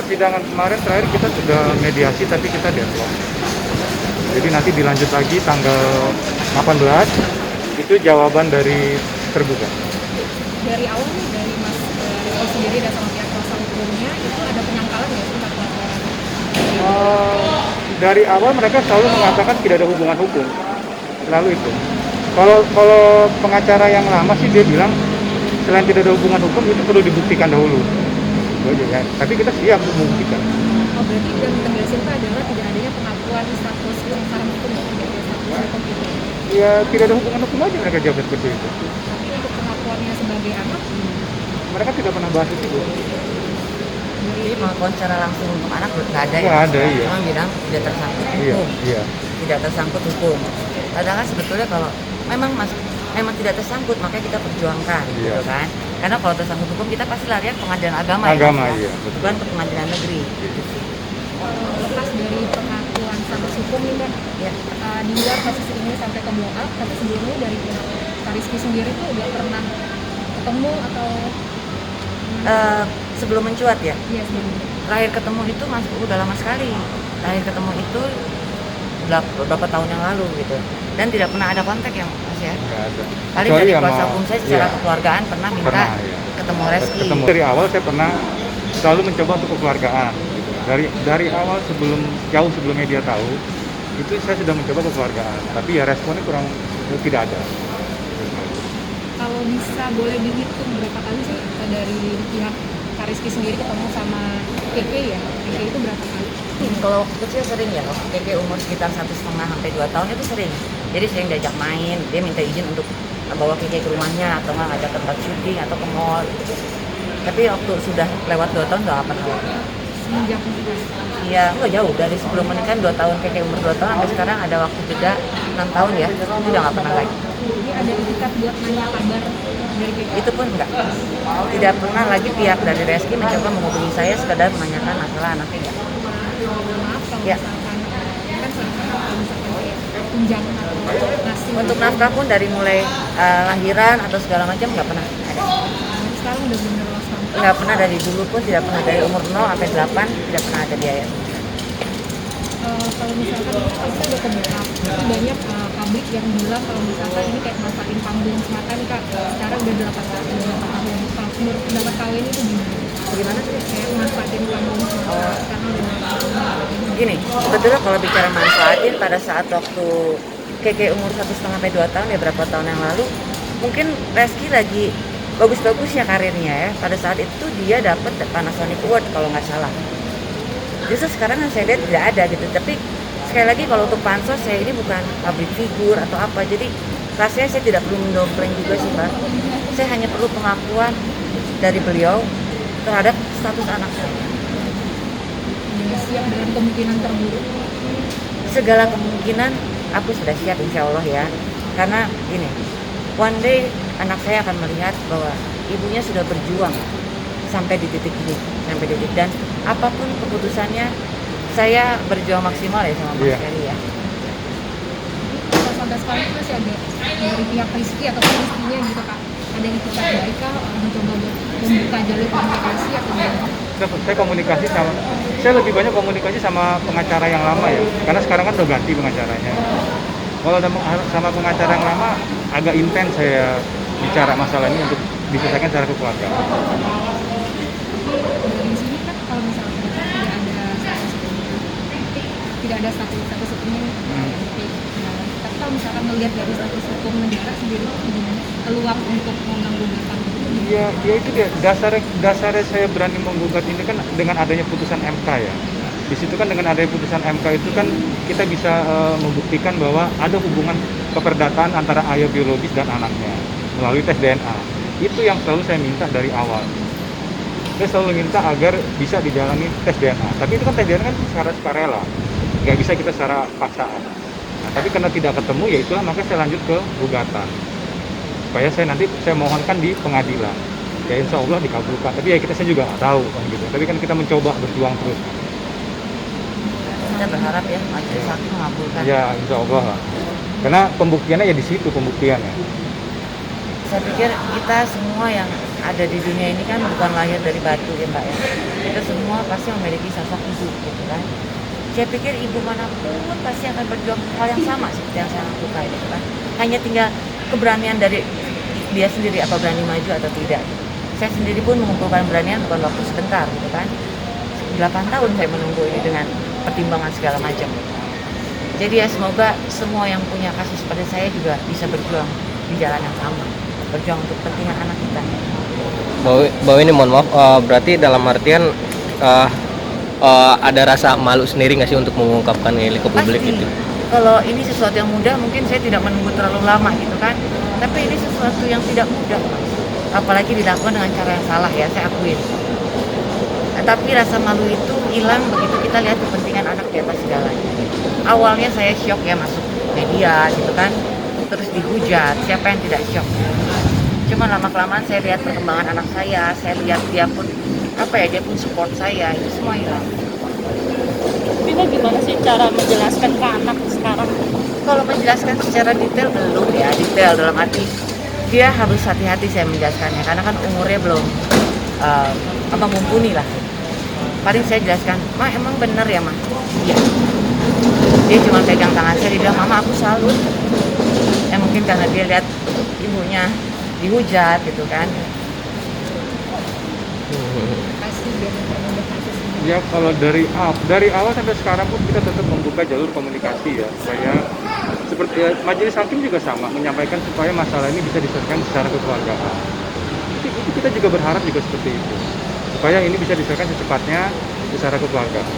persidangan kemarin terakhir kita sudah mediasi tapi kita deadlock. Jadi nanti dilanjut lagi tanggal 18 itu jawaban dari tergugat. Dari awal nih dari Mas Rizky sendiri dan sama pihak kuasa hukumnya itu ada penyangkalan nggak sih tentang pelaporan? Dari awal mereka selalu mengatakan tidak ada hubungan hukum. Lalu itu. Kalau pengacara yang lama sih dia bilang selain tidak ada hubungan hukum itu perlu dibuktikan dahulu. Itu aja kan. Tapi kita siap untuk membuktikan. Oh berarti yang ditegasin itu adalah tidak adanya pengakuan status pelanggaran hukum ya, tidak ada status hukum itu. Ya tidak ada hubungan hukum aja mereka jawab seperti itu. Tapi untuk pengakuannya sebagai anak, Mereka tidak pernah bahas itu. Jadi pengakuan secara langsung untuk anak nggak ada Nggak ya? ada, iya. Cuma bilang tidak tersangkut Iya, hukum, iya. tidak tersangkut hukum. Padahal kan sebetulnya kalau memang tidak tersangkut makanya kita perjuangkan, Iya. gitu kan? Karena kalau tersangkut hukum kita pasti lari ke pengadilan agama, Agama, ya, Mas, iya, ya? betul. Bukan ke pengadilan negeri. lepas dari pengakuan status hukum nih Mbak, Ya. di luar kasus ini sampai ke blow up, tapi sebelumnya dari pihak Pak Rizky sendiri tuh udah pernah ketemu atau Sebelum mencuat ya, iya sebelumnya? terakhir ketemu itu udah lama sekali. Terakhir ketemu itu beberapa tahun yang lalu gitu. Dan tidak pernah ada kontak ya Mas ya. Nggak ada. Paling Kecuali dari sama- kuasa hukum saya secara iya, kekeluargaan pernah minta pernah, iya. ketemu Reski. Ketemu dari awal saya pernah selalu mencoba untuk kekeluargaan. Gitu. Dari awal jauh sebelum media tahu itu saya sudah mencoba kekeluargaan. Tapi ya responnya tidak ada. Kalau bisa boleh dihitung berapa kali sih dari pihak Pak Rizky sendiri ketemu sama KK ya? KK itu berapa kali? Kalau waktu kecil sering ya, waktu Keke umur sekitar 1,5 sampai 2 tahun itu sering. Jadi sering diajak main, dia minta izin untuk bawa Keke ke rumahnya atau nggak ngajak tempat syuting atau ke mall. Tapi waktu sudah lewat 2 tahun nggak pernah. Semenjak menikah. Iya, nggak jauh dari sebelum menikah 2 tahun, Keke umur 2 tahun sampai sekarang ada waktu jeda 6 tahun ya, itu udah nggak pernah lagi. Jadi ada etikat buat nanya kabar dari KK. Itu pun enggak. Tidak pernah lagi pihak dari Reski mencoba menghubungi saya sekedar menanyakan masalah anaknya enggak. Maaf kalau Ya. misalkan kan selama kalau misalkan kayak tunjangan atau ngasih Untuk nafkah pun dari mulai lahiran atau segala macam nggak pernah ada. sekarang udah bener lost contact. Nggak pernah dari dulu pun, tidak pernah dari umur 0 sampai 8 tidak pernah ada biaya. Kalau misalkan ini pasti ada kebutuhan banyak publik yang bilang kalau misalkan ini kayak manfaatin panggung semata nih Kak, sekarang udah 8 tahun kalau menurut pendapat kalian itu gimana? Gimana sih? Kayak manfaatin panggung semata karena udah 8 tahun. Gini, sebetulnya kalau bicara manfaatin pada saat waktu Keke umur 1,5 sampai 2 tahun ya berapa tahun yang lalu, mungkin Reski lagi bagus-bagus ya karirnya ya. Pada saat itu dia dapat Panasonic Award kalau nggak salah. Justru sekarang yang saya lihat tidak ada gitu. Tapi sekali lagi kalau untuk pansos saya ini bukan public figure atau apa. Jadi rasanya saya tidak perlu mendompleng juga sih Mbak. Saya hanya perlu pengakuan dari beliau terhadap status anak saya. Udah siap dengan kemungkinan terburuk. Segala kemungkinan aku sudah siap insya Allah ya. Karena gini, one day anak saya akan melihat bahwa ibunya sudah berjuang sampai di titik ini, sampai di titik, dan apapun keputusannya saya berjuang maksimal ya sama Mas Iya. Ferry ya. Kalau sampai sekarang itu masih ada dari pihak Rizky atau Rizkynya gitu Kak, ada yang kita baik Kak, mencoba buat membuka jalur komunikasi atau gimana? Saya lebih banyak komunikasi sama pengacara yang lama ya, karena sekarang kan udah ganti pengacaranya. Kalau sama pengacara yang lama agak intens saya bicara masalah ini untuk diselesaikan secara kekeluargaan. Dari sini kan kalau misalnya tidak ada status hukumnya, tapi kalau misalkan melihat dari status hukum negara sendiri itu gimana? Peluang untuk mengganggu gugatan itu gimana? Ya itu dia dasarnya saya berani menggugat ini kan dengan adanya putusan MK ya. Di situ kan dengan adanya putusan MK itu kan kita bisa membuktikan bahwa ada hubungan keperdataan antara ayah biologis dan anaknya melalui tes DNA. Itu yang selalu saya minta dari awal. Saya selalu minta agar bisa dijalani tes DNA. Tapi itu kan tes DNA kan secara sukarela, nggak bisa kita secara paksaan. Nah, tapi karena tidak ketemu, ya itulah maka saya lanjut ke gugatan. Supaya saya mohonkan di pengadilan. Ya insya Allah dikabulkan. Tapi ya saya juga nggak tahu kan gitu. Tapi kan kita mencoba berjuang terus. Kita berharap ya majelis hakim mengabulkan. Ya insya Allah lah. Karena pembuktiannya ya di situ pembuktiannya. Saya pikir kita semua yang ada di dunia ini kan bukan lahir dari batu ya Mbak ya. Kita semua pasti memiliki sosok ibu gitu kan. Saya pikir ibu manapun pasti akan berjuang hal yang sama seperti yang saya lakukan gitu kan. Hanya tinggal keberanian dari dia sendiri, apa berani maju atau tidak. Saya sendiri pun mengumpulkan beranian bukan waktu sebentar gitu kan. 8 tahun saya menunggu ini dengan pertimbangan segala macam. Jadi ya semoga semua yang punya kasus pada saya juga bisa berjuang di jalan yang sama, berjuang untuk kepentingan anak kita. Bahwa ini mohon maaf, berarti dalam artian ada rasa malu sendiri nggak sih untuk mengungkapkan ini ke publik Pasti. gitu? Kalau ini sesuatu yang mudah mungkin saya tidak menunggu terlalu lama gitu kan. Tapi ini sesuatu yang tidak mudah, apalagi dilakukan dengan cara yang salah ya, saya akuin. Tapi rasa malu itu hilang begitu kita lihat kepentingan anak di atas segalanya. Awalnya saya syok ya masuk media gitu kan, terus dihujat, siapa yang tidak syok? Cuma lama-kelamaan saya lihat perkembangan anak saya lihat dia pun dia pun support saya, itu semua hilang. Vina gimana sih cara menjelaskan ke anak sekarang? Kalau menjelaskan secara detail belum ya, detail dalam arti dia harus hati-hati saya menjelaskannya karena kan umurnya belum mumpuni lah. Paling saya jelaskan, Ma emang bener ya Ma? Iya. Dia cuma pegang tangan saya, dia bilang Mama aku salut. Ya mungkin karena dia lihat ibunya dihujat gitu kan. Pasti biar mempermudah kasus ini. Ya kalau dari awal sampai sekarang pun kita tetap membuka jalur komunikasi ya, supaya seperti ya, majelis hakim juga sama menyampaikan supaya masalah ini bisa diselesaikan secara kekeluargaan. Itu kita juga berharap juga seperti itu, supaya ini bisa diselesaikan secepatnya secara kekeluargaan.